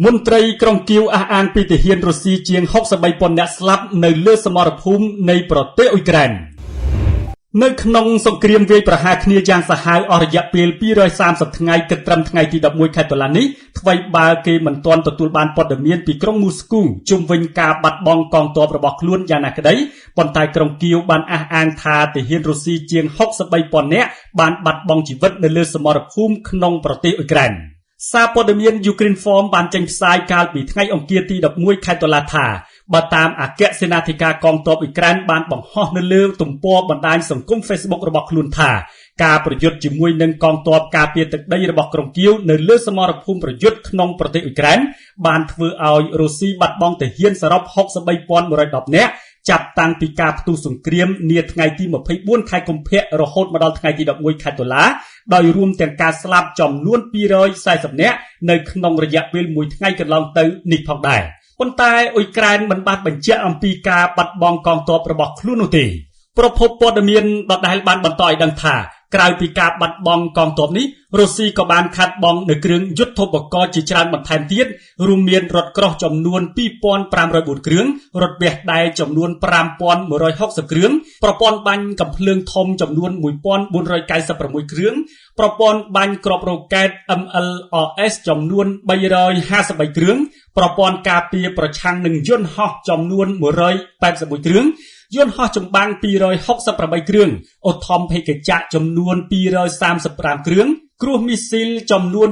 មន្ត្រីក្រុងគៀវអះអាងពីទាហានរុស្ស៊ីជាង63,000នាក់ស្លាប់នៅលើសមរភូមិនៃប្រទេសអ៊ុយក្រែននៅក្នុងសង្គ្រាមវាយប្រហារគ្នាយ៉ាងសាហាវអស់រយៈពេល230ថ្ងៃគិតត្រឹមថ្ងៃទី11ខែតុលានេះថ្មីបើគេមិនទាន់ទទួលបានព័ត៌មានពីក្រុងមូស្គូជុំវិញការបាត់បង់កងទ័ពរបស់ខ្លួនយ៉ាងណាក្តីប៉ុន្តែក្រុងគៀវបានអះអាងថាទាហានរុស្ស៊ីជាង63,000នាក់បានបាត់បង់ជីវិតនៅលើសមរភូមិក្នុងប្រទេសអ៊ុយក្រែនសារព័ត៌មាន Ukraine Form បានចេញផ្សាយកាលពីថ្ងៃអង្គារទី11ខែតុលាថាបើតាមអគ្គសេនាធិការកងទ័ពអ៊ុយក្រែនបានបង្ហោះនៅលើទំព័របណ្ដាញសង្គម Facebook របស់ខ្លួនថាការប្រយុទ្ធជាមួយនឹងកងទ័ពការពារទឹកដីរបស់ក្រុងគៀវនៅលើសមរភូមិប្រយុទ្ធក្នុងប្រទេសអ៊ុយក្រែនបានធ្វើឲ្យរុស្ស៊ីបាត់បង់ទាហានសរុប63,110នាក់ចាប់តាំងពីការផ្ទុះសង្គ្រាមនាថ្ងៃទី24ខែកុម្ភៈរហូតមកដល់ថ្ងៃទី11ខែតុលាដោយរួមទាំងការស្លាប់ចំនួន240នាក់នៅក្នុងរយៈពេល1ថ្ងៃកន្លងទៅនេះផងដែរប៉ុន្តែអ៊ុយក្រែនមិនបានបញ្ជាក់អំពីការបាត់បង់កងទ័ពរបស់ខ្លួននោះទេប្រភពព័ត៌មានដដែលបានបន្តឲ្យដឹងថាក្រៅពីការបាត់បង់កងទ័ពនេះរុស្ស៊ីក៏បានខាត់បង់នូវគ្រឿងយុទ្ធោបករណ៍ជាច្រើនបន្ថែមទៀតរួមមានរថក្រោះចំនួន 2,504 គ្រឿងរថវះដែកចំនួន 5,160 គ្រឿងប្រព័ន្ធបាញ់កាំភ្លើងធំចំនួន 1,496 គ្រឿងប្រព័ន្ធបាញ់គ្រាប់រ៉ុកែត MLRS ចំនួន 353 គ្រឿងប្រព័ន្ធការពារប្រឆាំងនឹងយន្តហោះចំនួន 181 គ្រឿងយន្តហោះចម្បាំង268គ្រឿងអូថមភេកចក្រចំនួន235គ្រឿងគ្រួសមីស៊ីលចំនួន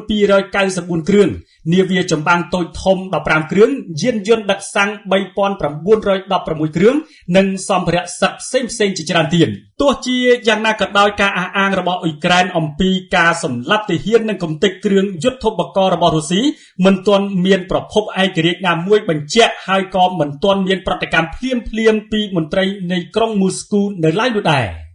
294គ្រឿងនាវាចម្បាំងតូចធំ15គ្រឿងយានយន្តដឹកសាំង 3,916 គ្រឿងនិងសម្ភារៈសឹកផ្សេងៗជាច្រើនទៀតទោះជាយ៉ាងណាក៏ដោយការអះអាងរបស់អ៊ុយក្រែនអំពីការសម្លាប់ទាហាននិងកំទេចគ្រឿងយុទ្ធោបករណ៍របស់រុស្ស៊ីមិនទាន់មានប្រភពឯករាជ្យណាមួយបញ្ជាក់ហើយក៏មិនទាន់មានប្រតិកម្មភ្លាមៗពីមន្ត្រីនៃក្រុងមូស្គូនៅឡើយនោះដែរ